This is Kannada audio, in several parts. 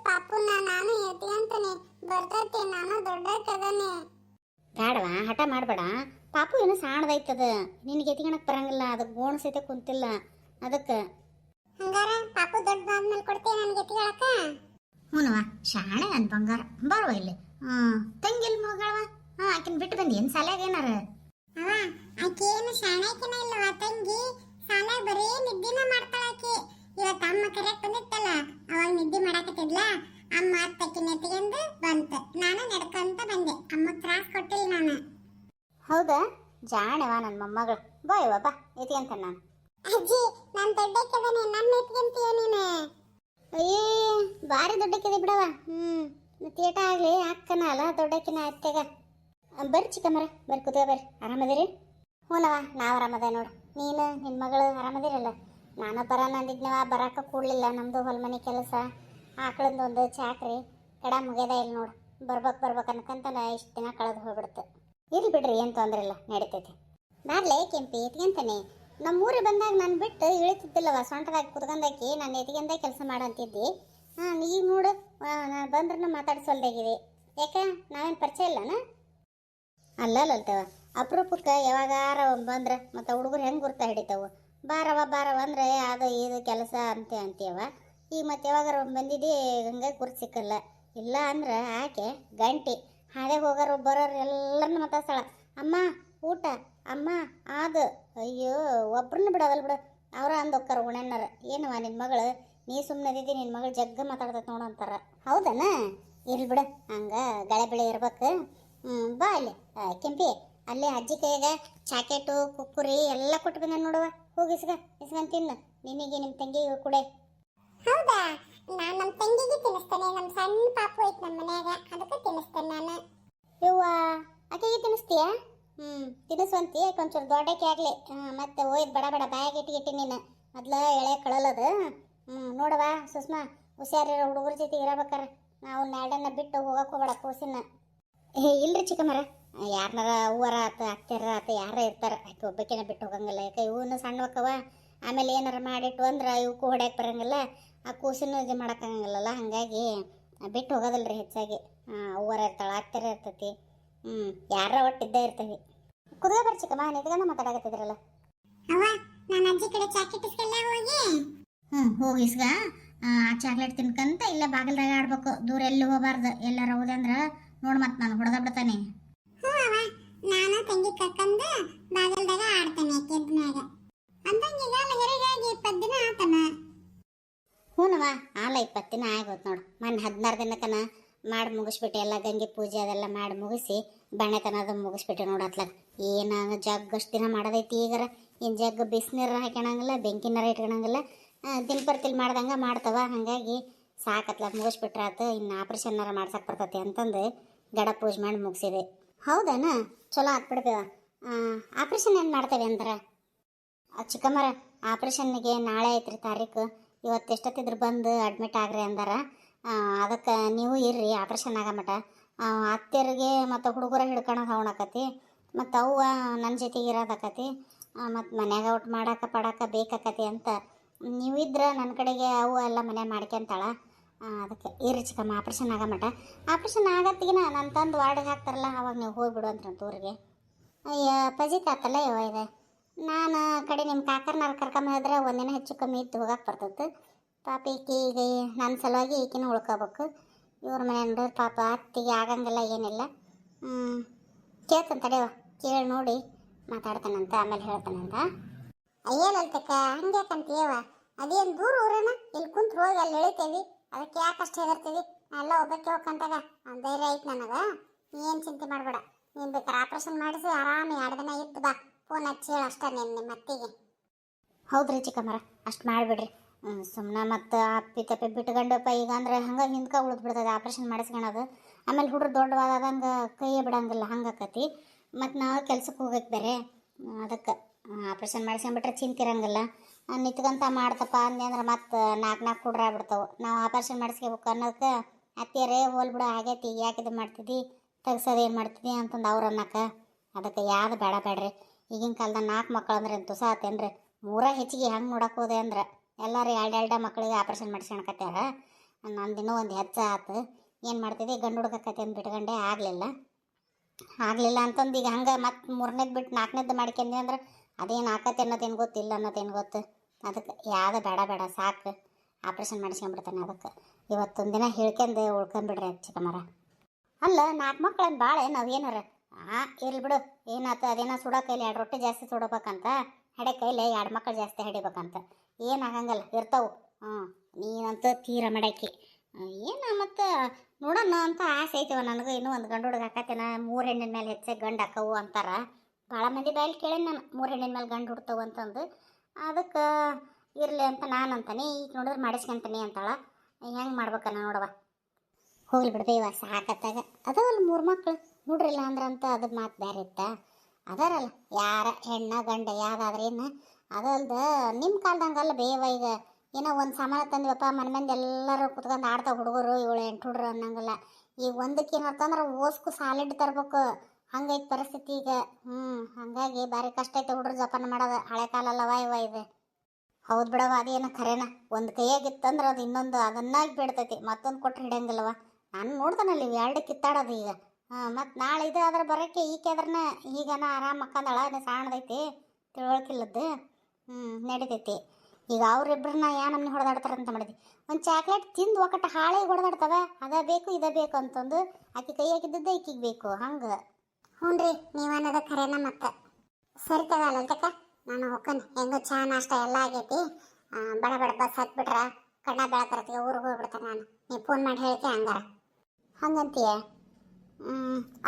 ಪಾಪುನ ನಾನು ಎತ್ಕೊಂತಾನೆ ಬರ್ತೈತಿ ನಾನು ದೊಡ್ಡಕದನೆ. ಬೇಡವಾ ಹಠ ಮಾಡಬೇಡ. ಪಾಪು ಏನು ಸಾಣದೈತದ, ನಿನಗೆ ಎತ್ಕೊಳಕ್ ಬರಂಗಿಲ್ಲ, ಅದಕ್ಕೆ ಗೋಣ ಸಹಿತ ಕುಂತಿಲ್ಲ ಅದಕ್ಕೆ. ಹಂಗಾರ ಪಾಪು ದೊಡ್ಡ ಆದ್ಮೇಲೆ ಕೊಡ್ತೀಯ ನನಗೆ ಎತ್ಕೊಳಕ? ಹ್ಞೂನವ ಶಾಣೆ ಅಂತ ಬಂಗಾರ. ಬರುವ ಇಲ್ಲಿ. ತಂಗಿಲ್ ಮಗಳವ. ಆಕಿನ ಬಿಟ್ಟು ಬಂದಿ ಏನು ಸಾಲ್ಯಾಗ ಏನಾರ? ಅವ ಆಕೆ ಏನು ಶಾಣೆಕಿನ ಇಲ್ಲವ ತಂಗಿ, ಸಾಲಾಗ ಬರೀ ನಿದ್ದಿನ ಮಾಡ್ತಾಳ ಆಕೆ. ಇವತ್ತು ಅಮ್ಮ ಕರೆಕ್ಟ್ ಬಂದಿತ್ತಲ್ಲ, ಅವಾಗ ನಿದ್ದೆ ಮಾಡಾಕತ್ತಿದ್ಲ. ಅಮ್ಮ ಅತ್ತಕ್ಕಿನ ಎತ್ಕೊಂಡು ಬಂತ, ನಾನು ನಡ್ಕೊಂತ ಬಂದೆ. ಅಮ್ಮ ತ್ರಾಸ್ ಕೊಟ್ಟಿಲ್ಲ ನಾನು. ಹೌದಾ? ಜಾಣವ ನನ್ನ ಮೊಮ್ಮಗಳು. ಬಾ ಇವ ಬಾ ಎತ್ಕೊಂತ ನಾನು. ಅಜ್ಜಿ ನಾನು ದೊಡ್ಡಕ್ಕದನೆ, ನನ್ನ ಎತ್ಕೊಂತೀಯ ನೀನು? ಅಯ್ಯೇ ಭಾರಿ ದೊಡ್ಡಕ್ಕಿದೆ ಬಿಡವ. ತೇಟ ಆಗಲಿ ಅಕ್ಕನ ಅಲ್ಲ ದೊಡ್ಡಕ್ಕಿನ ಅತ್ತೆಗ. ಬರ್ರಿ ಚಿಕ್ಕಮ್ಮರ, ಬರ್ರಿ ಕೂತ್ಕೊ ಬರ್ರಿ. ಆರಾಮದಿರಿ? ಹ್ಞೂನವ ನಾವು ಆರಾಮದ ನೋಡು. ನೀನು ನಿನ್ನ ಮಗಳು ಆರಾಮದಿರಲ್ಲ? ನಾನು ಬರೋಣ ಅಂದಿದ್ನವ, ಬರಾಕ ಕೂಡಲಿಲ್ಲ. ನಮ್ಮದು ಹೊಲ್ಮನೆ ಕೆಲಸ, ಆಕಳಿಂದ ಒಂದು ಚಾಕ್ರಿ ಕಡ ಮುಗಿಯದ ಇಲ್ಲ ನೋಡು. ಬರ್ಬೇಕು ಅನ್ಕಂತಾನೆ ಇಷ್ಟು ದಿನ ಕಳೆದು ಹೋಗ್ಬಿಡ್ತು. ಇರ್ಲಿ ಬಿಡ್ರಿ, ಏನು ತೊಂದರೆ ಇಲ್ಲ, ನಡೀತೈತಿ. ಬಾರ್ಲೆ ಕೆಂಪಿ ಎತ್ಕೊಂತಾನೆ. ನಮ್ಮೂರಿಗೆ ಬಂದಾಗ ನಾನು ಬಿಟ್ಟು ಇಳಿತಿದ್ದಿಲ್ಲವ, ಸೊಂಟದಾಗಿ ಕುತ್ಕೊಂಡಾಕಿ ನಾನು ಎತ್ಕೊಂಡಾಗ ಕೆಲಸ ಮಾಡಂತಿದ್ದಿ. ಈಗ ನೋಡು ನಾನು ಬಂದ್ರೂ ಮಾತಾಡ್ಸಲ್ದಾಗಿದೆ. ಯಾಕೆ ನಾವೇನು ಪರಿಚಯ ಇಲ್ಲನ? ಅಲ್ಲಲ್ತವ ಅಪರೂಪಕ್ಕೆ ಯಾವಾಗಾರ ಬಂದ್ರೆ ಮತ್ತು ಹುಡುಗರು ಹೆಂಗೆ ಗುರ್ತಾ ಹಿಡಿತಾವು. ಬಾರವ ಅಂದರೆ ಅದು ಇದು ಕೆಲಸ ಅಂತೀಯವ. ಈಗ ಮತ್ತೆ ಯಾವಾಗಾರ ಬಂದಿದ್ದು ಹಂಗೆ ಗುರ್ತು ಸಿಕ್ಕಲ್ಲ. ಇಲ್ಲ ಅಂದ್ರೆ ಆಕೆ ಗಂಟಿ ಹಾಗೆ ಹೋಗೋರು ಬರೋರು ಎಲ್ಲರನ್ನ ಮಾತಾಡ್ತಾಳ. ಅಮ್ಮ ಊಟ, ಅಮ್ಮ ಅದು. ಅಯ್ಯೋ ಒಬ್ರನ್ನ ಬಿಡೋದಲ್ಲ ಬಿಡು. ಅವ್ರ ಅಂದೊಕ್ಕಾರ ಉಣಣ್ಣರ. ಏನವ ನಿನ್ನ ಮಗಳು, ನೀ ಸುಮ್ಮನೆ ಇದ್ದಿದ್ದಿ, ನಿನ್ನ ಮಗಳು ಜಗ್ಗ ಮಾತಾಡ್ತೈತೆ ನೋಡು ಅಂತಾರ. ಹೌದನ? ಇರ್ಲಿ ಬಿಡು, ಹಂಗೆ ಗಳೆ ಬೆಳೆ ಇರ್ಬೇಕು. ಬಾ ಅಲ್ಲಿ ಕೆಂಪಿ, ಅಲ್ಲೇ ಅಜ್ಜಿ ಕೈಯಾಗ ಚಾಕೆಟು ಕುಕ್ಕುರಿ ಎಲ್ಲ ಕೊಟ್ಟು ಬಂದ ನೋಡುವ. ಹೋಗಿ ಇಸ್ಕೊಂಡ್ ತಿನ್ನು, ನಿನಗೆ ನಿಮ್ಮ ತಂಗಿಗೆ ಕೂಡ. ಹೌದಾ? ನಾನು ನಮ್ಮ ತಂಗಿಗೆ ತಿನ್ನಿಸ್ತೇನೆ. ನಮ್ಮ ಸಣ್ಣ ಪಾಪು ಐತೆ ನಮ್ಮ ಮನ್ಯಾಗ, ಅದಕ್ಕೆ ತಿನ್ನಿಸ್ತೇನೆ ನಾನು. ಯವ್ವ ಆಕೆಗೆ ತಿನ್ನಿಸ್ತೀಯ? ತಿನ್ನಿಸುವಂತಿ. ಯಾಕೆ ಒಂಚೂರು ದೊಡ್ಡಕ್ಕೆ ಆಗಲಿ. ಮತ್ತೆ ಒಯ್ದು ಬಡ ಬಾಯಾಗ ಇಟ್ಟಿಗಿಟ್ಟಿ ನೀನು ಮೊದ್ಲು ಎಳೆ ಕಳಲದು. ನೋಡವ ಸುಷ್ಮಾ, ಹುಷಾರಿರೋ ಹುಡುಗರ ಜೊತೆ ಇರಬೇಕಾರ. ನಾವು ನಾಡನ್ನ ಬಿಟ್ಟು ಹೋಗಕ್ಕೆ ಹೋಗ್ಬೇಡ ಕೂಸಿನ. ಇಲ್ರಿ ಚಿಕ್ಕಮ್ಮರ, ಯಾರನಾರ ಹೂವರ ಆತ ಅತ್ತೆರ ಆತ ಯಾರ ಇರ್ತಾರೆ. ಆಕೆ ಒಬ್ಬಕ್ಕಿನ ಬಿಟ್ಟು ಹೋಗಂಗಿಲ್ಲ. ಯಾಕೆ ಇವನು ಸಣ್ಣವಕ್ಕವ, ಆಮೇಲೆ ಏನಾರ ಮಾಡಿಟ್ಟು ಅಂದ್ರೆ ಇವಕ್ಕೂ ಹೊಡ್ಯಾಕೆ ಬರಂಗಿಲ್ಲ, ಆ ಕೂಸಿನೂ ಇದು ಮಾಡೋಕ್ಕಾಗಂಗಿಲ್ಲಲ್ಲ. ಹಾಗಾಗಿ ಬಿಟ್ಟು ಹೋಗೋದಿಲ್ರಿ ಹೆಚ್ಚಾಗಿ. ಹೂವರ ಇರ್ತಾಳೆ, ಅತ್ತೆರ ಇರ್ತೈತಿ. ಯಾರ ಒಟ್ಟಿದ್ದೇ ಇರ್ತೀವಿ. ಕುದುರೆ ಬರ್ರಿ ಚಿಕ್ಕಮ್ಮ, ನಿದ್ಗಂಡ ಮಾತಾಡಕತ್ತಿದ್ರಲ್ಲ. ಅವ್ವ ನಾನು ಅಜ್ಜಿ ಕಡೆ ಚಾಕೆಟ್ ಇಸ್ಕೆಲ್ಲ ಹೋಗಿ. ಹೋಗಿ ಇಸ್ಗ. ಆ ಚಾಕ್ಲೇಟ್ ತಿನ್ಕಂತ ಇಲ್ಲ ಬಾಗಿಲ್ದಾಗ ಆಡ್ಬೇಕು, ದೂರ ಎಲ್ಲಿ ಹೋಗಬಾರ್ದು. ಎಲ್ಲಾರ ಹೋದಂದ್ರೆ ನೋಡಿ ಮತ್ತೆ ನಾನು ಹೊಡೆದ ಬಿಡ್ತಾನೆ. ಹ್ಞೂ ಅವ್ವ, ನಾನು ತಂಗಿ ಕರ್ಕಂದು ಬಾಗಿಲ್ದಾಗ ಆಡ್ತೇನೆ ಕೆದ್ನಾಗ. ಅಂದಂಗೀಗ ಹೆರಿಗಾಗಿ 20 ದಿನ ಆತನ. ಹ್ಞೂನವ ಆಲ 20 ದಿನ ಆಗೋದು ನೋಡು. ಮೊನ್ನೆ 16 ದಿನಕ್ಕನ ಮಾಡಿ ಮುಗಿಸ್ಬಿಟ್ಟು ಎಲ್ಲ ಗಂಗೆ ಪೂಜೆ ಅದೆಲ್ಲ ಮಾಡಿ ಮುಗಿಸಿ ಬಣ್ಣೆತನದ ಮುಗಿಸ್ಬಿಟ್ಟೆ ನೋಡತ್ಲಾಗ. ಏನು ಜಗ್ಗಷ್ಟು ದಿನ ಮಾಡೋದೈತಿ. ಈಗಾರ ಏನು ಜಗ್ಗ ಬಿಸಿನೀರು ಹಾಕ್ಯಣಂಗಿಲ್ಲ, ಬೆಂಕಿನಾರ ಇಟ್ಕೊಳಂಗಿಲ್ಲ. ದಿನಪರ್ತಿಲ್ ಮಾಡ್ದಂಗೆ ಮಾಡ್ತವ. ಹಾಗಾಗಿ ಸಾಕತ್ಲಾಗ ಮುಗಿಸ್ಬಿಟ್ರಾತು. ಇನ್ನು ಆಪ್ರೇಷನ್ನಾರ ಮಾಡ್ಸಕ್ಕೆ ಬರ್ತೈತಿ ಅಂತಂದು ಗಡ ಪೂಜೆ ಮಾಡಿ ಮುಗಿಸಿದೆ. ಹೌದಾನ? ಚಲೋ ಆಗ್ಬಿಡ್ಬೇವ. ಆಪ್ರೇಷನ್ ಏನು ಮಾಡ್ತೇವೆ ಅಂದ್ರೆ ಚಿಕ್ಕಮ್ಮರ, ಆಪ್ರೇಷನ್ನಿಗೆ ನಾಳೆ ಐತ್ರಿ ತಾರೀಕು. ಇವತ್ತು ಎಷ್ಟೊತ್ತಿದ್ರು ಬಂದು ಅಡ್ಮಿಟ್ ಆಗ್ರಿ ಅಂದಾರ. ಅದಕ್ಕೆ ನೀವು ಇರ್ರಿ ಆಪ್ರೇಷನ್ ಆಗೋ ಮಟ. ಅತ್ತೆರಿಗೆ ಮತ್ತು ಹುಡುಗರ ಹಿಡ್ಕೊಳೋದು ಅವಣಕತಿ, ಮತ್ತು ಅವ್ವ ನನ್ನ ಜೊತೆಗೆ ಇರೋದಕ್ಕತಿ, ಮತ್ತು ಮನ್ಯಾಗ ಔಟ್ ಮಾಡಕ್ಕೆ ಪಡಕ್ಕೆ ಬೇಕಾಕತಿ ಅಂತ ನೀವಿದ್ರೆ ನನ್ನ ಕಡೆಗೆ ಅವು ಎಲ್ಲ ಮನೆ ಮಾಡ್ಕೊಂತಾಳ. ಅದಕ್ಕೆ ಇರ್ರಿ ಚಿಕ್ಕಮ್ಮ ಆಪ್ರೇಷನ್ ಆಗೋ ಮಟ. ಆಪ್ರೇಷನ್ ಆಗತ್ತಿಗಿನ ನಾನು ತಂದು ವಾರ್ಡಿಗೆ ಹಾಕ್ತಾರಲ್ಲ, ಅವಾಗ ನೀವು ಹೋಗ್ಬಿಡು ಅಂತ ಊರಿಗೆ. ಅಯ್ಯ ಪಜಿತ್ ಆತಲ್ಲ ಯವ ಇದೆ. ನಾನು ಕಡೆ ನಿಮ್ಮ ಕಾಕರ್ನಾರ ಕರ್ಕೊಂಬಂದ್ರೆ ಒಂದಿನ ಹೆಚ್ಚು ಕಮ್ಮಿ ಇದ್ದು ಹೋಗಕ್ಕೆ ಬರ್ತೈತೆ. ಪಾಪ ಈಗ ನನ್ನ ಸಲುವಾಗಿ ಈಕಿನ ಉಳ್ಕೋಬೇಕು. ಇವ್ರ ಮನೆ ನೋಡಿದ್ರೆ ಪಾಪ ಅತ್ತಿಗೆ ಆಗಂಗಿಲ್ಲ ಏನಿಲ್ಲ. ಕೇಳ್ತಾನೆ ತಡೆಯವ, ಕೇಳಿ ನೋಡಿ ಮಾತಾಡ್ತಾನಂತ, ಆಮೇಲೆ ಹೇಳ್ತಾನಂತ. ಅಯ್ಯೇನಲ್ತಕ್ಕ ಹಂಗ್ಯಾಕಂತೀಯವ? ಅದೇನು ದೂರ ಊರನ, ಇಲ್ಲಿ ಕುಂತು ಹೋಗಿ ಅಲ್ಲಿ ಇಳಿತೇವಿ. ಅದಕ್ಕೆ ಯಾಕಷ್ಟು ಹೆದರ್ತೀವಿ? ಎಲ್ಲ ಒಬ್ಬಕ್ಕೆ ಹೋಗ್ಕಂತಾಗ ಧೈರ್ಯ ಐತೆ ನನಗೆ. ಏನು ಚಿಂತೆ ಮಾಡಬೇಡ. ನೀನು ಬೇಕಾರೆ ಆಪ್ರೇಷನ್ ಮಾಡಿಸಿ ಆರಾಮ 2 ದಿನ ಇದ್ದು ಬಾ. ಫೋನ್ ಹಚ್ಚಿ ಹೇಳು ಅಷ್ಟೇ ನಿಮ್ಮ ಅತ್ತಿಗೆ. ಹೌದ್ರಿ ಚಿಕ್ಕಮ್ಮರ, ಅಷ್ಟು ಮಾಡಿಬಿಡ್ರಿ. ಸುಮ್ಮನೆ ಮತ್ತು ಅಪ್ಪಿ ತಪ್ಪಿ ಬಿಟ್ಕೊಂಡಪ್ಪ ಈಗ ಅಂದ್ರೆ ಹಂಗೆ ಹಿಂದ್ಕ ಉಳಿದು ಬಿಡ್ತದೆ ಆಪ್ರೇಷನ್ ಮಾಡಿಸ್ಕೊಳೋದು. ಆಮೇಲೆ ಹುಡ್ರು ದೊಡ್ಡವಾದಂಗೆ ಕೈಯೇ ಬಿಡಂಗಿಲ್ಲ, ಹಂಗಾಕತಿ. ಮತ್ತು ನಾವು ಕೆಲ್ಸಕ್ಕೆ ಹೋಗಕ್ಕೆ ಬೇರೆ. ಅದಕ್ಕೆ ಆಪ್ರೇಷನ್ ಮಾಡಿಸ್ಕೊಂಡ್ಬಿಟ್ರೆ ಚಿಂತಿರಂಗಿಲ್ಲ. ನಿತ್ಕೊಂತ ಮಾಡ್ತಪ್ಪ ಅಂದೆ ಅಂದ್ರೆ ಮತ್ತೆ 4 ಹುಡ್ರ ಆಗ್ಬಿಡ್ತಾವೆ. ನಾವು ಆಪ್ರೇಷನ್ ಮಾಡಿಸ್ಕೋಬೇಕು ಅನ್ನೋದಕ್ಕೆ ಅತ್ತಿಯರೇ ಹೋಲ್ಬಿಡು ಆಗೈತಿ, ಯಾಕೆ ಇದು ಮಾಡ್ತಿದ್ದಿ, ತೆಗ್ಸೋದು ಏನು ಮಾಡ್ತಿದ್ದಿ ಅಂತಂದು ಅವ್ರು ಅನ್ನಕ್ಕೆ. ಅದಕ್ಕೆ ಯಾವ್ದು ಬೇಡ್ರಿ. ಈಗಿನ ಕಾಲದಾಗ 4 ಮಕ್ಕಳು ಅಂದ್ರೆ ತುಸ ಆತೇನ್ರಿ? 3 ಹೆಚ್ಚಿಗೆ ಹೆಂಗೆ ನೋಡಕ್ಕೆ ಹೋದೆ ಅಂದ್ರೆ ಎಲ್ಲರೂ 2 ಮಕ್ಕಳಿಗೆ ಆಪ್ರೇಷನ್ ಮಾಡಿಸ್ಕೊಳಕತ್ಯಾರ. ನಂದಿನ್ನೂ ಒಂದು ಹೆಚ್ಚ ಆತು. ಏನು ಮಾಡ್ತಿದ್ದೆ ಗಂಡು ಹುಡುಗ ಕತೆ ಅಂತ ಬಿಟ್ಕೊಂಡೆ, ಆಗಲಿಲ್ಲ ಅಂತಂದು ಈಗ ಹಂಗೆ ಮತ್ತೆ ಮೂರನೇದು ಬಿಟ್ಟು ನಾಲ್ಕನೇದು ಮಾಡ್ಕೊಂಡ್ವಿ ಅಂದ್ರೆ ಅದೇನು ಆಕತ್ತೆ ಅನ್ನೋದೇನು ಗೊತ್ತಿಲ್ಲ ಅನ್ನೋದೇನು ಗೊತ್ತು. ಅದಕ್ಕೆ ಯಾವ್ದು ಬೇಡ ಬೇಡ ಸಾಕು, ಆಪ್ರೇಷನ್ ಮಾಡಿಸ್ಕೊಂಡ್ಬಿಡ್ತಾನೆ. ಅದಕ್ಕೆ ಇವತ್ತೊಂದು ದಿನ ಹೇಳ್ಕೊಂಡು ಉಳ್ಕೊಂಬಿಡ್ರಿ ಚಿಕ್ಕಮ್ಮರ. ಅಲ್ಲ 4 ಮಕ್ಳಂದು ಭಾಳ ನಾವೇನಾರ ಇರ್ಲಿ ಬಿಡು. ಏನಾಯ್ತು ಅದೇನೋ ಸುಡೋ ಕೈಲಿ 2 ರೊಟ್ಟಿ ಜಾಸ್ತಿ ಸುಡಬೇಕಂತ, ಹಡೆ ಕೈಲಿ 2 ಮಕ್ಳು ಜಾಸ್ತಿ ಹಿಡಿಬೇಕಂತ. ಏನಾಗಂಗಲ್ಲ, ಇರ್ತಾವೆ. ನೀನಂತೂ ತೀರ ಮಾಡಾಕಿ. ಏನು ಮತ್ತು ನೋಡೋಣ ಅಂತ ಆಸೆ ಐತಿವ ನನಗೆ. ಇನ್ನೂ ಒಂದು ಗಂಡು ಹುಡುಗ ಹಾಕತ್ತೇನ, 3 ಹೆಣ್ಣಿನ ಮೇಲೆ ಹೆಚ್ಚಾಗಿ ಗಂಡು ಹಾಕವು ಅಂತಾರ. ಭಾಳ ಮಂದಿ ಬಾಯಲ್ಲಿ ಕೇಳೇನಿ ನಾನು, 3 ಹೆಣ್ಣಿನ ಮೇಲೆ ಗಂಡು ಹುಡ್ತವು ಅಂತಂದು. ಅದಕ್ಕೆ ಇರಲಿ ಅಂತ ನಾನು ಅಂತಾನೆ. ಈಗ ನೋಡಿದ್ರೆ ಮಾಡಿಸ್ಕೊಂತೀನಿ ಅಂತಾಳ. ಹೆಂಗೆ ಮಾಡ್ಬೇಕನ್ನ ನೋಡವ. ಹೋಗ್ಲಿ ಬಿಡ್ಬೇ ಇವ ಸಾಕತ್ತಾಗ. ಅದಾವಲ್ಲ 3 ಮಕ್ಳು ನೋಡ್ರಿಲ್ಲ ಅಂದ್ರೆ ಅಂತ ಅದ್ರ ಮಾತು ಬೇರೆ ಇತ್ತ. ಅದಾರಲ್ಲ ಯಾರ ಹೆಣ್ಣ ಗಂಡ ಯಾವ್ದಾದ್ರೇನು ಅದಲ್ದ ನಿಮ್ಮ ಕಾಲ್ದಂಗಲ್ಲ ಬೇವ. ಈಗ ಏನೋ ಒಂದು ಸಾಮಾನ ತಂದಿವಪ್ಪ, ಮನೆ ಮಂದಿ ಎಲ್ಲರೂ ಕುತ್ಕೊಂಡು ಆಡ್ತಾವೆ ಹುಡುಗರು, 7-8 ಹುಡುಗರು ಅನ್ನಂಗಿಲ್ಲ. ಈಗ ಒಂದಕ್ಕೆ ಏನಂತಂದ್ರೆ ಓಸ್ಕು ಸಾಲಿಡ್ ತರ್ಬೇಕು, ಹಂಗೈತೆ ಪರಿಸ್ಥಿತಿ ಈಗ. ಹಾಗಾಗಿ ಭಾರಿ ಕಷ್ಟ ಐತೆ ಹುಡುಗರು ಜೋಪಾನ ಮಾಡೋದು. ಹಳೆ ಕಾಲಲ್ಲವ ಇವ ಇದು. ಹೌದು ಬಿಡವ, ಅದೇನು ಖರೇನ. ಒಂದು ಕೈಯಾಗಿತ್ತಂದ್ರೆ ಅದು ಇನ್ನೊಂದು ಅದನ್ನಾಗಿ ಬಿಡ್ತೈತಿ, ಮತ್ತೊಂದು ಕೊಟ್ಟರೆ ಹಿಡಿಯಂಗಿಲ್ಲವ. ನಾನು ನೋಡ್ತಾನಲ್ಲಿ 2 ಕಿತ್ತಾಡೋದು ಈಗ. ಮತ್ತು ನಾಳೆ ಇದು ಆದ್ರೆ ಬರೋಕ್ಕೆ ಈಕೆ ಅದ್ರನ್ನ ಈಗನ ಆರಾಮ ಮಕ್ಕಂದಳ, ಸಾಣದೈತಿ ತಿಳುವಳಿಕಿಲ್ಲದ್ದು. ನಡಿತೈತಿ. ಈಗ ಅವ್ರಿಬ್ರನ್ನ ನಮ್ಮನ್ನ ಹೊಡೆದಾಡ್ತಾರಂತ ಮಾಡಿದ್ವಿ. ಒಂದು ಚಾಕ್ಲೇಟ್ ತಿಂದು ಒಕ್ಕಟ್ಟು ಹಾಳೆ ಹೊಡೆದಾಡ್ತವೆ, ಅದ ಬೇಕು ಇದ ಬೇಕು ಅಂತಂದು. ಆಕೆ ಕೈ ಹಾಕಿದ್ದದ್ದು ಈಕಿಗೆ ಬೇಕು ಹಂಗೆ. ಹ್ಞೂ ರೀ, ನೀವು ಅನ್ನೋದು ಖರೇನ. ಮತ್ತೆ ಸರಿ ತಗಲ್ಲ ತಕ್ಕ, ನಾನು ಹೋಗ್ಕನ್. ಹೆಂಗೋ ಚಹಾ ನಾಷ್ಟ ಎಲ್ಲ ಆಗೈತಿ. ಬಡ ಬಡ ಬಸ್ ಹತ್ಬಿಟ್ರೆ ಕಣ್ಣ ಬೆಳಕರತ್ತೀಗ ಊರಿಗೆ ಹೋಗ್ಬಿಡ್ತೇನೆ ನಾನು. ನೀವು ಫೋನ್ ಮಾಡಿ ಹೇಳ್ತಿ ಹಂಗಾರ. ಹಂಗಂತೀಯ?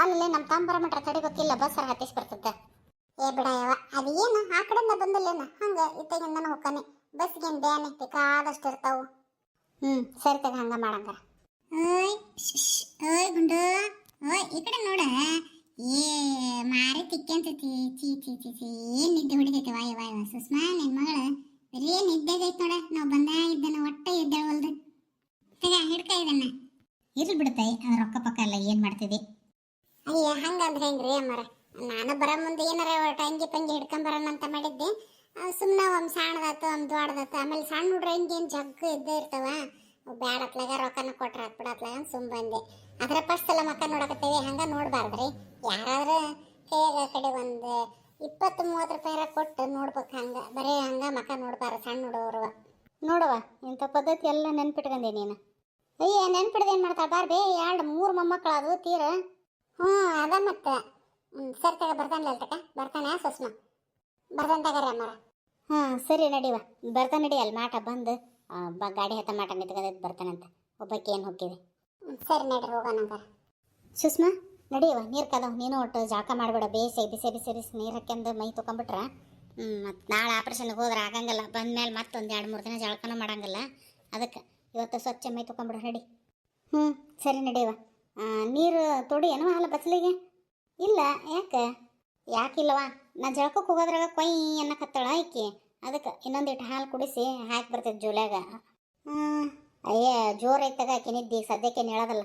ಅಲ್ಲಿ ನಮ್ಮ ತಾಂಬರಮಟ್ರ ತಡಿಬೇಕಿಲ್ಲ, ಬಸ್ಸರ ಹತ್ತಿಸಿ ಬರ್ತದೆ. ಏ ಬಿಡ ಯವ, ಅದು ಏನು ಆ ಕಡೆಯಿಂದ ಬಂದಿಲ್ಲೇನ, ಹಂಗೆ ಇತ್ತಾಗಿಂದನೂ ಹೋಗ್ತಾನೆ. ಬಸ್ಗೇನು ಬ್ಯಾನ್ ಬೇಕಾದಷ್ಟು ಇರ್ತಾವು. ಸರಿ ತಗ, ಹಂಗೆ ಮಾಡಂಗಾರ. ಓಯ್ ಓಯ್ ಗುಂಡು, ಓಯ್ ಈ ಕಡೆ ನೋಡ. ಏ ಮಾರಿ ತಿಕ್ಕಂತೈತಿ. ಚೀ ಚೀ ಚೀ ಚೀ, ಏನು ನಿದ್ದೆ ಹೊಡಿತೈತಿ. ವಾಯ್ ವಾಯ್ ವಾ ಸುಷ್ಮಾ, ನಿನ್ನ ಮಗಳು ಬರೀ ನಿದ್ದೆಗೈತೆ ನೋಡ. ನಾವು ಬಂದಾಗಿದ್ದನ ಒಟ್ಟೆ ಇದ್ದೇವಲ್ದು. ತಗ ಹಿಡ್ಕ ಇದನ್ನ. ಇರ್ಲಿ ಬಿಡ್ತಾಯಿ, ಅದು ರೊಕ್ಕ ಪಕ್ಕ ಎಲ್ಲ ಏನು ಮಾಡ್ತಿದ್ದಿ? ಅಯ್ಯ ಹಂಗಂದ್ರೆ ಹೆಂಗ್ರಿ ಅಮ್ಮರ, ನಾನು ಬರೋ ಮುಂದೆ ಏನಾರ ಟಂಗಿ ಪಂಗಿ ಹಿಡ್ಕೊಂಬರೋಣ ಅಂತ ಮಾಡಿದ್ದೆ. ಸುಮ್ಮನೆ ಒಂದು ಸಣ್ಣದಾತು ಒಂದು ದೊಡ್ಡದಾತು. ಆಮೇಲೆ ಸಣ್ಣ ಹುಡ್ರೆ ಹಿಂಗೇನು ಜಗ್ಗು ಇದ್ದೇ ಇರ್ತಾವ. ಬ್ಯಾಡತ್ಲಾಗ ರೊಕ್ಕನ ಕೊಟ್ರೆ ಹಾಕ್ಬಿಡತ್ಲಾಗ ಅಂತ ಸುಮ್ಮ ಬಂದೆ. ಅದರ ಫಸ್ಟ್ ಎಲ್ಲ ಮಕ್ಕ ನೋಡಕತ್ತೇವೆ, ಹಂಗೆ ನೋಡಬಾರ್ದ್ರಿ. ಯಾರಾದ್ರೂ ಕೈಯಾಗ ಕಡೆ ಒಂದು 20-30 ರೂಪಾಯಿ ಕೊಟ್ಟು ನೋಡ್ಬೇಕು. ಹಂಗೆ ಬರೀ ಹಂಗೆ ಮಕ್ಕ ನೋಡ್ಬಾರ್ದು ಸಣ್ಣ ಹುಡುಗರು. ನೋಡವ, ಇಂಥ ಪದ್ಧತಿ ಎಲ್ಲ ನೆನ್ಪಿಟ್ಕೊಂಡೆ ನೀನು. ಅಯ್ಯ ನೆನ್ಪಿಡ್ದು ಏನು ಮಾಡ್ತಾಳೆ ಬಾರ್ ಬೇ. 2-3 ಮೊಮ್ಮಕ್ಕಳು ಅದು ತೀರ. ಅದ ಮತ್ತೆ. ಸರಿ ತಗ, ಬರ್ತಾನೆ ಅಲ್ತಕ, ಬರ್ತಾನೆ ಸುಷ್ಮಾ, ಬರ್ತಾನೆ ತಗರಿ ಅಮ್ಮರ. ಸರಿ ನಡಿವ, ಬರ್ತಾನೆ ನಡಿ. ಅಲ್ಲಿ ಮಾಟ ಬಂದು ಗಾಡಿ ಹತ್ತ ಮಾಟ ನಿಂತ್ಕೊಂಡೈತೆ ಬರ್ತಾನಂತ. ಒಬ್ಬಕ್ಕೆ ಏನು ಹೋಗ್ತೀವಿ. ಸರಿ ನಡ್ರಿ ಹೋಗೋಣ. ಸುಷ್ಮಾ ನಡಿಯವ, ನೀರು ಕದವ್. ನೀನು ಒಟ್ಟು ಜಳಕ ಮಾಡಬೇಡ, ಬಿಸಿ ಬಿಸಿ ನೀರು ಹಾಕ್ಯಂದು ಮೈ ತೊಗೊಂಬಿಟ್ರೆ ಮತ್ತು ನಾಳೆ ಆಪ್ರೇಷನ್ಗೆ ಹೋದ್ರೆ ಆಗಂಗಿಲ್ಲ. ಬಂದಮೇಲೆ ಮತ್ತೊಂದು 2-3 ದಿನ ಜಳಕನೂ ಮಾಡಂಗಿಲ್ಲ. ಅದಕ್ಕೆ ಇವತ್ತು ಸ್ವಚ್ಛ ಮೈ ತೊಗೊಂಬಿಡ್ರಿ. ನಡಿ. ಸರಿ ನಡಿಯವ. ನೀರು ತೊಡಿ ಏನೋ ಅಲ್ಲ ಬಚ್ಚಲಿಗೆ? ಇಲ್ಲ, ಯಾಕಿಲ್ಲವ? ನಾ ಜಳಕಕ್ಕೆ ಹೋಗೋದ್ರಾಗ ಕೊಯ್ ಅನ್ನಕತ್ತಾಳ ಈಕಿ. ಅದಕ್ಕೆ ಇನ್ನೊಂದಿಟ್ಟು ಹಾಲು ಕುಡಿಸಿ ಹಾಕಿ ಬರ್ತೈತೆ ಜೋಲ್ಯಾಗ. ಅಯ್ಯ ಜೋರು ಐತಾಗ ಆಕೆ ನಿದ್ದೆ. ಸದ್ಯಕ್ಕೆ ಹೇಳೋದಲ್ಲ.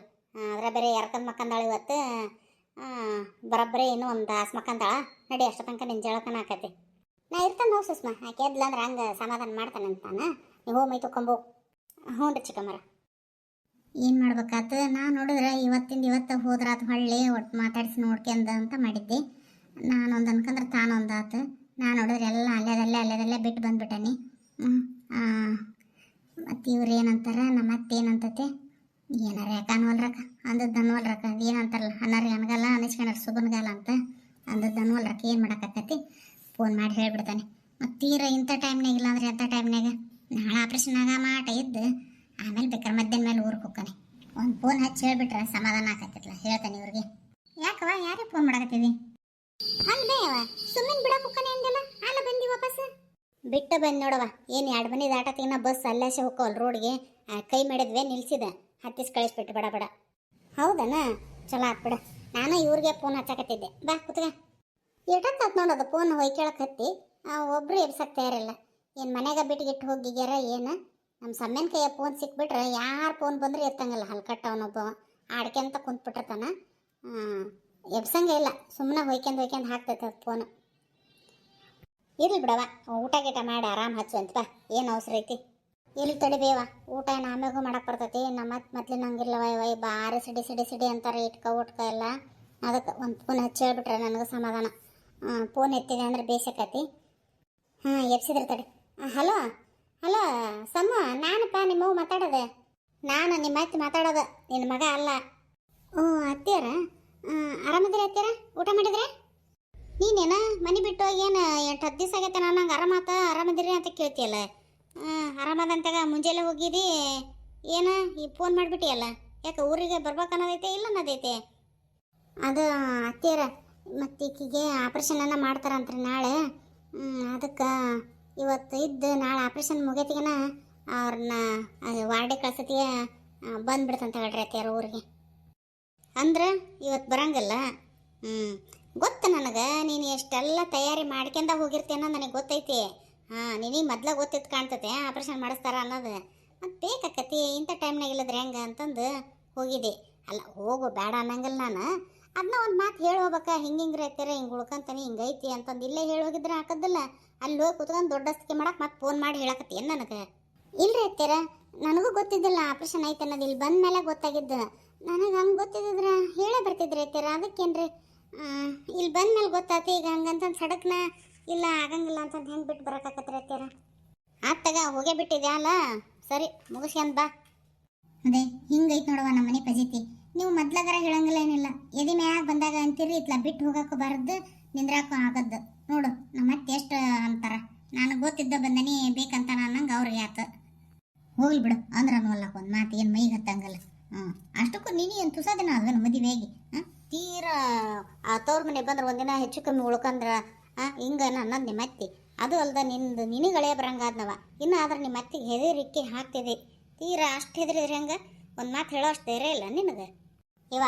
ಅದ್ರ ಬೇರೆ ಎರ್ಕಂದು ಮಕ್ಕಂದಾಳ ಇವತ್ತು. ಬರೋಬ್ಬರಿ ಇನ್ನೂ ಒಂದು ತಾಸು ಮಕ್ಕಂದಾಳ. ನಡಿ, ಅಷ್ಟು ತನಕ ನಿನ್ನ ಜಳಕನ ಹಾಕತಿ. ನಾ ಇರ್ತಾನೆ ಹೋಗಿ ಸುಷ್ಮಾ. ಆಕೆ ಎದ್ಲ ಅಂದ್ರೆ ಹಂಗೆ ಸಮಾಧಾನ ಮಾಡ್ತಾನೆ ಅಂತಾನೆ. ನೀವು ಹೋಗಿ ಮೈ ತೊಗೊಂಬೋ. ಹ್ಞೂ ರೀ ಚಿಕ್ಕಮ್ಮರ. ಏನು ಮಾಡ್ಬೇಕಾತು? ನಾ ನೋಡಿದ್ರೆ ಇವತ್ತು ಹೋದ್ರಾತು ಹೊಳ್ಳಿ ಒಟ್ಟು ಮಾತಾಡಿಸಿ ನೋಡ್ಕೊಂಡ ಅಂತ ಮಾಡಿದ್ದೆ. ನಾನೊಂದು ಅನ್ಕಂದ್ರೆ ತಾನೊಂದು ಆತು. ನಾನು ನೋಡಿದ್ರೆ ಎಲ್ಲ ಅಲ್ಲೇದಲ್ಲೇ ಬಿಟ್ಟು ಬಂದ್ಬಿಟ್ಟೇನಿ. ಮತ್ತು ಇವ್ರು ಏನಂತಾರೆ, ನಮ್ಮ ಅತ್ತೆ ಏನಂತತೆ, ಏನಾರ ಯಾಕೆ ಅನ್ವಲ್ರಕ್ಕ ಅಂದದ್ದು ಅನ್ವಲ್ರಕ್ಕ. ಏನಂತಾರಲ್ಲ ಅನ್ನಾರಿ ಅನ್ಗಲ್ಲ ಅನಿಸ್ಕೊಂಡ್ರೆ ಸುಬನ್ಗಾಲ ಅಂತ ಅಂದದ್ದು ಅನ್ವಲ್ರಕ್ಕ. ಏನು ಮಾಡೋಕ್ಕಾಕತಿ? ಫೋನ್ ಮಾಡಿ ಹೇಳಿಬಿಡ್ತಾನೆ. ಮತ್ತು ತೀರ ಇಂಥ ಟೈಮ್ನಾಗ ಇಲ್ಲ ಅಂದ್ರೆ ಎಂಥ ಟೈಮ್ನಾಗ ನಾಳೆ ಆಪ್ರೇಷನ್ ಆಗ ಮಾಟ ಇದ್ದು ಆಮೇಲೆ ಬೇಕಾದ್ರೆ ಮಧ್ಯಾಹ್ನ ಮೇಲೆ ಊರಿಗೆ ಹೋಗ್ತಾನೆ. ಒಂದು ಫೋನ್ ಹಚ್ಚಿ ಹೇಳಿಬಿಟ್ರೆ ಸಮಾಧಾನ ಆಕತ್ತಿಲ್ಲ. ಹೇಳ್ತಾನೆ ಇವ್ರಿಗೆ. ಯಾಕವ, ಯಾರಿಗೆ ಫೋನ್ ಮಾಡಕತ್ತೀವಿ? ಅಲ್ವೇ ಅವ ಸುಮ್ಮನೆ ಬಿಡಕ್ಕೆ ಹೋಗ್ತಾನೆ ಅಂದಲ್ಲ, ಅಲ್ಲ ಬಂದಿ ವಾಪಸ್? ಬಿಟ್ಟು ಬಂದು ನೋಡವ. ಏನು 2 ಮನೆ ದಾಟತ್ತಿನ ಬಸ್ ಅಲ್ಲಾಸೆ ಹೋಗ್ಕವಲ್ಲ ರೋಡ್ಗೆ. ಕೈ ಮಾಡಿದ್ವಿ, ನಿಲ್ಸಿದೆ, ಹತ್ತಿಸಿ ಕಳಿಸ್ಬಿಟ್ಟು ಬೇಡ. ಹೌದನ? ಚಲೋ ಆತ್ ಬಿಡ. ನಾನು ಇವ್ರಿಗೆ ಫೋನ್ ಹಚ್ಚಕತ್ತಿದ್ದೆ. ಬಾ ಕುತ್ಗ. ಎಷ್ಟೊತ್ತಾತ್ ನೋಡೋದು ಫೋನ್ ಹೊಯ್ಕೇಳಕ್ಕೆ ಹತ್ತಿ. ಒಬ್ಬರು ಎಬ್ಸಕ್ಕೆ ತಯಾರಿಲ್ಲ. ಏನು ಮನೆಗೆ ಬಿಟ್ಟು ಹೋಗಿಗ್ಯಾರ ಏನು? ನಮ್ಮ ಸಮ್ಮೇನ ಕೈಯ ಫೋನ್ ಸಿಕ್ಬಿಟ್ರೆ ಯಾರು ಫೋನ್ ಬಂದ್ರೆ ಎತ್ತಂಗಿಲ್ಲ. ಹಲ್ಕಟ್ಟ ಅವನೊಬ್ಬ ಆಡ್ಕೆಂತ ಕುಂತ್ಬಿಟ್ಟಿರ್ತಾನ. ಎಬ್ಸಂಗೆ ಇಲ್ಲ, ಸುಮ್ಮನೆ ಹೊಯ್ಕೊಂಡು ಹಾಕ್ತೈತೆ ಅದು ಫೋನು. ಇರಲಿ ಬಿಡವ, ಊಟ ಗೀಟ ಮಾಡಿ ಆರಾಮ್ ಹಚ್ಚುವಂತ ಬಾ. ಏನು ಅವಸರ ಐತಿ? ಇಲ್ಲಿ ತಡಿಬೇವ, ಊಟ ಏನು ಆಮ್ಯಾಗೂ ಮಾಡಕ್ಕೆ ಬರ್ತೈತಿ. ನಮ್ಮ ಮೊದ್ಲಿನ ಹಂಗಿಲ್ಲವ ಇವ ಬಾರಿ ಸಿಡಿ ಸಿಡಿ ಸಿಡಿ ಅಂತಾರೆ ಇಟ್ಕ ಊಟ್ಕ ಎಲ್ಲ. ಅದಕ್ಕೆ ಒಂದು ಫೋನ್ ಹಚ್ಚಿ ಹೇಳ್ಬಿಟ್ರೆ ನನಗೆ ಸಮಾಧಾನ. ಫೋನ್ ಎತ್ತಿದೆ ಅಂದ್ರೆ ಬೇಸಕತಿ. ಹಾಂ ಎಪ್ಸಿದ್ರೆ ತಡಿ. ಹಲೋ ಹಲೋ ಸಮ್ಮ, ನಾನಪ್ಪ ನಿಮ್ಮವ್ವ ಮಾತಾಡೋದೆ. ನಾನು ನಿಮ್ಮ ಅತ್ತೆ ಮಾತಾಡೋದು, ನಿನ್ನ ಮಗ ಅಲ್ಲ. ಓ ಅತ್ತೀರ, ಆರಾಮದಿರಿ ಅತ್ತೀರ? ಊಟ ಮಾಡಿದ್ರೆ? ನೀನೇನ ಮನೆ ಬಿಟ್ಟು ಏನು 8-10 ದಿವಸ ಆಗೈತೆ. ನಾನು ನಂಗೆ ಆರಾಮದಿರಿ ಅಂತ ಕೇಳ್ತೀಯಲ್ಲ. ಆರಾಮದಂತಾಗ ಮುಂಜಾನೆ ಹೋಗಿದ್ದಿ ಏನ ಈ ಫೋನ್ ಮಾಡಿಬಿಟ್ಟಿಯಲ್ಲ. ಯಾಕೆ ಊರಿಗೆ ಬರ್ಬೇಕು ಅನ್ನೋದೈತೆ ಇಲ್ಲ ಅನ್ನೋದೈತೆ? ಅದು ಅತ್ತೀರ, ಮತ್ತು ಈಕಿಗೆ ಆಪ್ರೇಷನನ್ನು ಮಾಡ್ತಾರಂತ್ರಿ ನಾಳೆ. ಅದಕ್ಕೆ ಇವತ್ತು ಇದ್ದು ನಾಳೆ ಆಪ್ರೇಷನ್ ಮುಗಿಯತಿಗೆನ ಅವ್ರನ್ನ ವಾರ್ಡೆ ಕಳ್ಸತಿಗೆ ಬಂದ್ಬಿಡ್ತಂತ ಹೇಳ್ರಿ ಅತ್ತೀರ ಊರಿಗೆ. ಅಂದ್ರೆ ಇವತ್ತು ಬರಂಗಿಲ್ಲ. ಗೊತ್ತು ನನಗೆ, ನೀನು ಎಷ್ಟೆಲ್ಲ ತಯಾರಿ ಮಾಡ್ಕೊಂಡ ಹೋಗಿರ್ತೇನೋ ನನಗೆ ಗೊತ್ತೈತಿ. ಹಾಂ, ನಿನಗೆ ಮೊದ್ಲು ಗೊತ್ತಿತ್ತು ಕಾಣ್ತತೆ ಆಪ್ರೇಷನ್ ಮಾಡಿಸ್ತಾರ ಅನ್ನೋದು. ಮತ್ತು ಬೇಕಾಕತಿ ಇಂಥ ಟೈಮ್ನಾಗ ಇಲ್ಲದ್ರೆ ಹೆಂಗೆ ಅಂತಂದು ಹೋಗಿದ್ದೆ. ಅಲ್ಲ ಹೋಗು ಬೇಡ ಅನ್ನಂಗಿಲ್ಲ ನಾನು. ಅದನ್ನ ಒಂದು ಮಾತು ಹೇಳಿ ಹೋಗ್ಬೇಕಾ, ಹಿಂಗೆ ಐತೀರ ಹಿಂಗೆ ಉಳ್ಕೊಂತಾನೆ ಹಿಂಗೈತಿ ಅಂತಂದು ಇಲ್ಲೇ ಹೇಳಿ ಹೋಗಿದ್ರೆ ಹಾಕೋದಿಲ್ಲ. ಅಲ್ಲಿ ಹೋಗಿ ಕುತ್ಕೊಂಡು ದೊಡ್ಡಸ್ತಿಕೆ ಮಾಡಕ್ಕೆ ಮತ್ತೆ ಫೋನ್ ಮಾಡಿ ಹೇಳಕತ್ತಿ ಏನು ನನಗೆ? ಇಲ್ಲರಿ ಐತೀರ, ನನಗೂ ಗೊತ್ತಿದ್ದಿಲ್ಲ ಆಪ್ರೇಷನ್ ಐತೆ ಅನ್ನೋದು. ಇಲ್ಲಿ ಬಂದ ಮೇಲೆ ಗೊತ್ತಾಗಿದ್ದು. ನನಗೆ ಹಂಗೆ ಗೊತ್ತಿದ್ದಿದ್ರೆ ಹೇಳೇ ಬರ್ತಿದ್ರಿ ಐತೀರ. ಅದಕ್ಕೇನ್ರಿ ಇಲ್ಲಿ ಬಂದ ಮೇಲೆ ಗೊತ್ತಾಯ್ತು. ಈಗ ಹಂಗಂತಂದು ಸಡಕ್ನ ಇಲ್ಲ ಆಗಂಗಿಲ್ಲ ಅಂತಂದು ಹೆಂಗೆ ಬಿಟ್ಟು ಬರೋಕ್ಕಾಕತ್ರಿ ಐತೀರ? ಆತ್ತಾಗ ಹೋಗೇ ಬಿಟ್ಟಿದ್ಯಾ ಅಲ್ಲ, ಸರಿ ಮುಗಿಸ್ಕೊಂಡ್ ಬಾ. ಅದೇ ಹಿಂಗೈತೆ ನೋಡುವ ನಮ್ಮ ಮನೆ ಪಜಿತಿ. ನೀವು ಮೊದ್ಲಾಗಾರ ಹೇಳಂಗಿಲ್ಲ ಏನಿಲ್ಲ, ಎದಿ ಮ್ಯಾಗ ಬಂದಾಗ ಅಂತೀರಿ ಇತ್ಲ ಬಿಟ್ಟು ಹೋಗಕ್ಕೂ ಬಾರದ್ದು ನಿಂದ್ರಾಕು ಆಗದ್ದು. ನೋಡು ನಮ್ಮ ಮತ್ತೆ ಎಷ್ಟು ಅಂತಾರ. ನಾನು ಗೊತ್ತಿದ್ದ ಬಂದನಿ ಬೇಕಂತ ಅನ್ನಂಗೆ ಅವ್ರಿಗೆ ಆತ. ಹೋಗ್ಲಿ ಬಿಡು ಅಂದ್ರೆ ಅನ್ನೋಲ್ಲಕ್ಕ ಒಂದು ಮಾತು ಏನು ಮೈಗೆ ಹತ್ತಂಗಲ್ಲ. ಅಷ್ಟಕ್ಕೂ ನೀನು ಏನು ತುಸದಿನ ಅದನ್ನು ಮದುವೆಯಾಗಿ ತೀರಾ ತವ್ರ ಮನೆ ಬಂದ್ರೆ ಒಂದಿನ ಹೆಚ್ಚು ಕಮ್ಮಿ ಉಳ್ಕೊಂಡ್ರೆ ಹಿಂಗೆ ಅನ್ನೋದು ನಿಮ್ಮ ಅತ್ತಿ. ಅದು ಅಲ್ದ ನಿನಗೆ ಹಳೆಯ ಬರಂಗಾದ್ನವ. ಇನ್ನು ಆದ್ರೆ ನಿಮ್ಮ ಅತ್ತಿಗೆ ಹೆದರಿಕೆ ಹಾಕ್ತಿದೆ. ತೀರಾ ಅಷ್ಟು ಹೆದರಿದ್ರೆ ಹಂಗೆ ಒಂದು ಮಾತು ಹೇಳೋ ಅಷ್ಟು ಧೈರ್ಯ ಇಲ್ಲ ನಿನಗೆ. ಇವ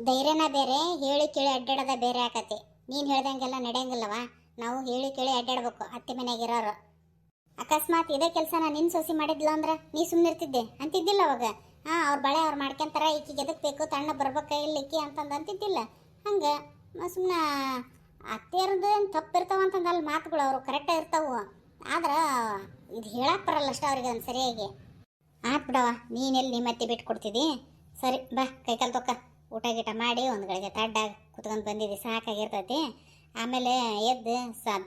ಧೈರ್ಯನ ಬೇರೆ, ಹೇಳಿ ಕೇಳಿ ಅಡ್ಡಾಡೋದ ಬೇರೆ ಆಕತಿ. ನೀನು ಹೇಳ್ದಂಗೆಲ್ಲ ನಡೆಯಂಗಿಲ್ಲವ. ನಾವು ಹೇಳಿ ಕೇಳಿ ಅಡ್ಡಾಡ್ಬೇಕು ಅತ್ತೆ ಮನೆಯಾಗಿರೋರು. ಅಕಸ್ಮಾತ್ ಇದೇ ಕೆಲಸನ ನಿನ್ನ ಸೊಸಿ ಮಾಡಿದ್ಲ ಅಂದ್ರೆ ನೀ ಸುಮ್ಮನೆ ಇರ್ತಿದ್ದೆ ಅಂತಿದ್ದಿಲ್ಲ ಅವಾಗ. ಅವ್ರ ಬಳೆ ಅವ್ರು ಮಾಡ್ಕೊಂತಾರ, ಈಕಿಗೆ ಎದಕ್ಕೆ ಬೇಕು ತಣ್ಣ ಬರ್ಬೇಕ ಇಲ್ಲಿಕ್ಕಿ ಅಂತಂದು ಅಂತಿದ್ದಿಲ್ಲ. ಹಂಗೆ ಸುಮ್ಮನೆ ಅತ್ತೆಯರ್ದು ಏನು ತಪ್ಪಿರ್ತಾವ ಅಂತಂದು ಅಲ್ಲಿ ಮಾತುಗಳು ಅವರು ಕರೆಕ್ಟಾಗಿ ಇರ್ತಾವೆ. ಆದ್ರೆ ಇದು ಹೇಳಕ್ಕೆ ಬರಲ್ಲ ಅಷ್ಟೇ ಅವ್ರಿಗೆ ಒಂದು ಸರಿಯಾಗಿ. ಆತ್ ಬಿಡವ, ನೀನೆಲ್ಲಿ ನಿಮ್ಮ ಅತ್ತೆ ಬಿಟ್ಟು ಕೊಡ್ತಿದ್ದಿ. ಸರಿ ಬಾ, ಕೈಕಾಲು ತೊಕ್ಕ ಊಟ ಗೀಟ ಮಾಡಿ ಒಂದು ಗಳಿಗೆ ತಡ್ಡಾಗಿ ಕುತ್ಕೊಂಡು ಬಂದಿದ್ದಿ ಸಾಕಾಗಿರ್ತೈತಿ. ಆಮೇಲೆ ಎದ್ದು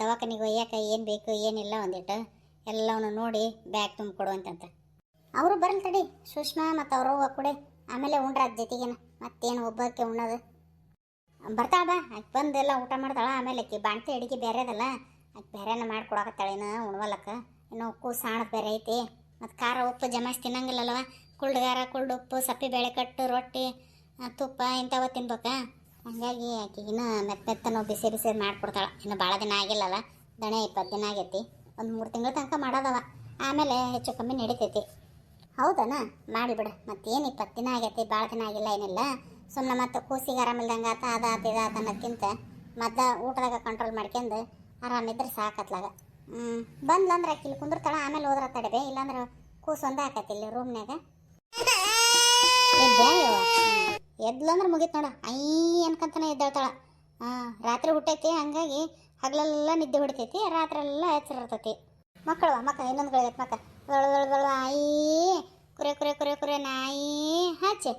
ದವಾಖಾನಿಗೆ ಒಯ್ಯಾಕ ಏನು ಬೇಕು ಏನಿಲ್ಲ ಒಂದಿಟ್ಟು ಎಲ್ಲವನ್ನ ನೋಡಿ ಬ್ಯಾಗ್ ತುಂಬಿಕೊಡುವಂತಂತ. ಅವರು ಬರಲ್ ತಡಿ, ಸುಷ್ಮಾ ಮತ್ತು ಅವರು ಕೂಡ ಆಮೇಲೆ ಉಂಡ್ರ ಅದ ಜೊತೆಗೇನ ಮತ್ತೇನು ಒಬ್ಬಕ್ಕೆ ಉಣ್ಣೋದು. ಬರ್ತಾಳ ಬಾ, ಆಕೆ ಬಂದೆಲ್ಲ ಊಟ ಮಾಡ್ತಾಳ. ಆಮೇಲೆ ಆಕಿ ಬಾಣ್ತಿ ಅಡಿಗೆ ಬೇರೆದಲ್ಲ, ಆಕೆ ಬೇರೆನ ಮಾಡ್ಕೊಡಕತ್ತಾಳೇನು ಉಣ್ವಲ್ಲಕ್ಕ. ಇನ್ನು ಉಪ್ಪು ಸಾಣದ ಬೇರೆ ಐತಿ. ಮತ್ತು ಖಾರ ಉಪ್ಪು ಜಮಾಯಿಸಿ ತಿನ್ನಂಗಿಲ್ಲಲ್ವ. ಕುಳ್ಳುಗಾರ ಕುಳ್ಳು ಉಪ್ಪು ಸಪ್ಪೆ ಬೇಳೆ ಕಟ್ಟು ರೊಟ್ಟಿ ತುಪ್ಪ ಇಂಥವ ತಿನ್ಬೇಕಾ. ಹಂಗಾಗಿ ಆಕೆ ಇನ್ನೂ ಮೆತ್ತನೋ ಬಿಸಿ ಬಿಸಿ ಮಾಡಿಕೊಡ್ತಾಳೆ. ಇನ್ನು ಭಾಳ ದಿನ ಆಗಿಲ್ಲಲ್ಲ, ದಣೆ 20 ದಿನ ಆಗೈತಿ. ಒಂದು 3 ತಿಂಗಳ ತನಕ ಮಾಡೋದವ. ಆಮೇಲೆ ಹೆಚ್ಚು ಕಮ್ಮಿ ನಡಿತೈತಿ. ಹೌದನ ಮಾಡಿಬಿಡು. ಮತ್ತೇನು 20 ದಿನ ಆಗೈತಿ, ಭಾಳ ದಿನ ಆಗಿಲ್ಲ ಏನಿಲ್ಲ. ಸುಮ್ಮನೆ ಮತ್ತು ಕೂಸಿಗೆ ಆರಾಮಿಲ್ದಂಗೆ ಆತ ಅದಾತ ಇದಾತ ಅನ್ನೋದಕ್ಕಿಂತ ಮೊದಲ ಊಟದಾಗ ಕಂಟ್ರೋಲ್ ಮಾಡ್ಕೊಂಡು ಆರಾಮಿದ್ರೆ ಸಾಕತ್ಲಾಗ. ಬಂದ್ಲಂದ್ರೆ ಆಕೆ ಇಲ್ಲಿ ಕುಂದಿರ್ತಾಳ. ಆಮೇಲೆ ಹೋದ್ರ ತಡಬೇ, ಇಲ್ಲಾಂದ್ರೆ ಕೂಸು ಒಂದೇ ಆಕತಿ ಇಲ್ಲಿ ರೂಮ್ನಾಗ. ಎದ್ಲಂದ್ರೆ ಮುಗೀತು ನೋಡ, ಐ ಅನ್ಕಂತಾನೆ ಎದ್ದೇಳ್ತಾಳ. ರಾತ್ರಿ ಹುಟ್ಟೈತಿ, ಹಂಗಾಗಿ ಹಗಲೆಲ್ಲ ನಿದ್ದೆ ಹೊಡಿತೈತಿ, ರಾತ್ರೆಲ್ಲ ಎಚ್ಚರ ಇರ್ತೈತಿ. ಮಕ್ಕಳು ಇನ್ನೊಂದು ಗಳಿಗೈತೆ ಮಕ್ಕ ಐ ಕುರೆ ಕುರೆ ಕುರೆ ಕುರೆ ನಾಯಿ ಹಚ್ಚಿ